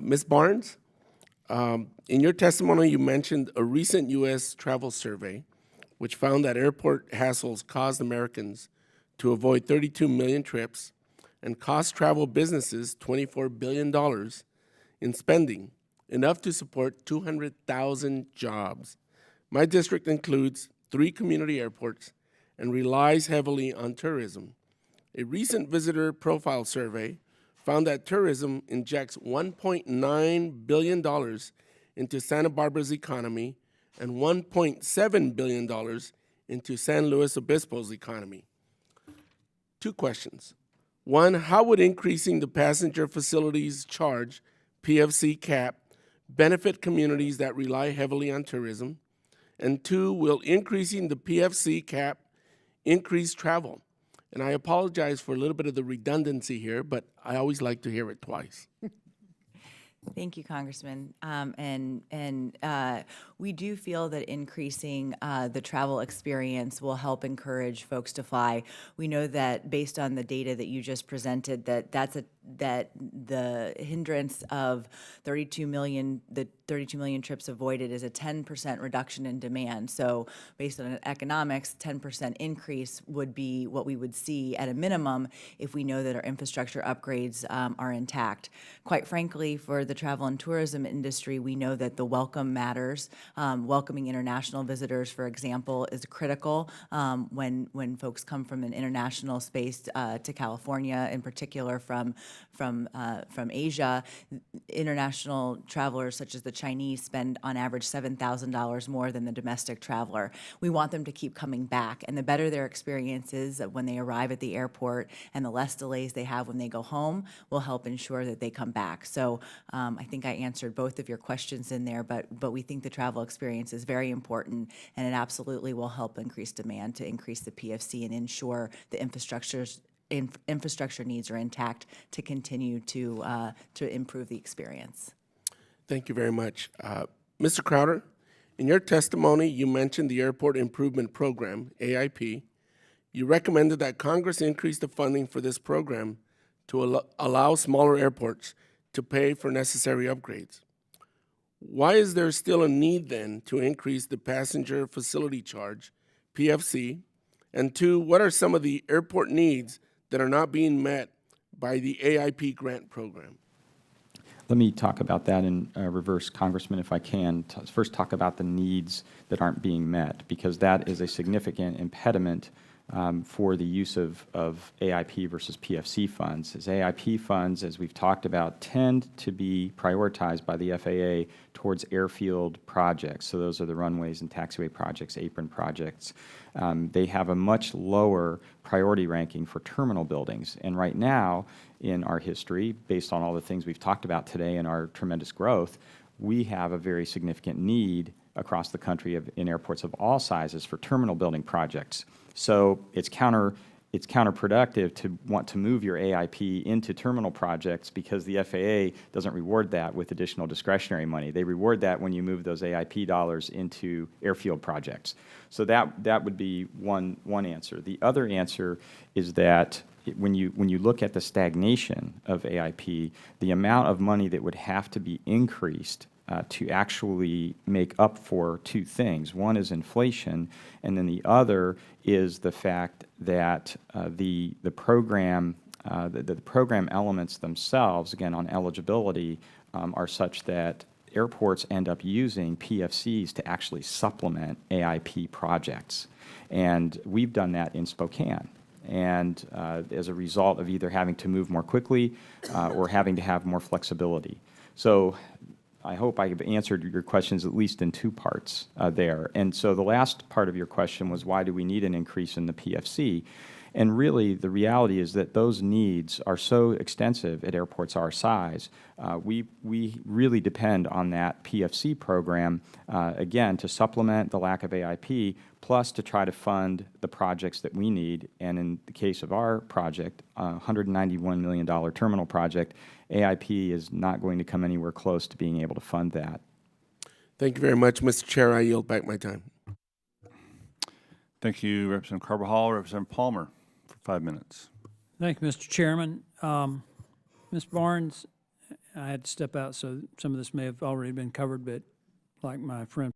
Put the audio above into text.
Ms. Barnes, in your testimony, you mentioned a recent U.S. travel survey, which found that airport hassles caused Americans to avoid 32 million trips and cost travel businesses $24 billion in spending, enough to support 200,000 jobs. My district includes 3 community airports and relies heavily on tourism. A recent visitor profile survey found that tourism injects $1.9 billion into Santa Barbara's economy and $1.7 billion into San Luis Obispo's economy. 2 questions. 1, how would increasing the passenger facilities charge, PFC cap, benefit communities that rely heavily on tourism? And 2, will increasing the PFC cap increase travel? And I apologize for a little bit of the redundancy here, but I always like to hear it twice. Thank you, Congressman. We do feel that increasing the travel experience will help encourage folks to fly. We know that based on the data that you just presented, that the hindrance of 32 million trips avoided is a 10% reduction in demand. So based on economics, 10% increase would be what we would see at a minimum if we know that our infrastructure upgrades are intact. Quite frankly, for the travel and tourism industry, we know that the welcome matters. Welcoming international visitors, for example, is critical when folks come from an international space to California, in particular from Asia. International travelers, such as the Chinese, spend on average $7,000 more than the domestic traveler. We want them to keep coming back, and the better their experience is when they arrive at the airport and the less delays they have when they go home will help ensure that they come back. So I think I answered both of your questions in there, but we think the travel experience is very important, and it absolutely will help increase demand to increase the PFC and ensure the infrastructure needs are intact to continue to improve the experience. Thank you very much. Mr. Crowder, in your testimony, you mentioned the Airport Improvement Program, AIP. You recommended that Congress increase the funding for this program to allow smaller airports to pay for necessary upgrades. Why is there still a need then to increase the passenger facility charge, PFC? And 2, what are some of the airport needs that are not being met by the AIP grant program? Let me talk about that in reverse, Congressman, if I can. First talk about the needs that aren't being met, because that is a significant impediment for the use of AIP versus PFC funds. As AIP funds, as we've talked about, tend to be prioritized by the FAA towards airfield projects. So those are the runways and taxiway projects, apron projects. They have a much lower priority ranking for terminal buildings. And right now, in our history, based on all the things we've talked about today and our tremendous growth, we have a very significant need across the country in airports of all sizes for terminal building projects. So it's counterproductive to want to move your AIP into terminal projects because the FAA doesn't reward that with additional discretionary money. They reward that when you move those AIP dollars into airfield projects. So that would be one answer. The other answer is that when you look at the stagnation of AIP, the amount of money that would have to be increased to actually make up for 2 things. One is inflation, and then the other is the fact that the program elements themselves, again on eligibility, are such that airports end up using PFCs to actually supplement AIP projects. And we've done that in Spokane. And as a result of either having to move more quickly or having to have more flexibility. So I hope I have answered your questions at least in 2 parts there. And so the last part of your question was, why do we need an increase in the PFC? And really, the reality is that those needs are so extensive at airports our size. We really depend on that PFC program, again, to supplement the lack of AIP, plus to try to fund the projects that we need. And in the case of our project, $191 million terminal project, AIP is not going to come anywhere close to being able to fund that. Thank you very much, Mr. Chair. I yield back my time. Thank you, Representative Carbajal. Representative Palmer for 5 minutes. Thank you, Mr. Chairman. Ms. Barnes, I had to step out, so some of this may have already been covered, but like my friend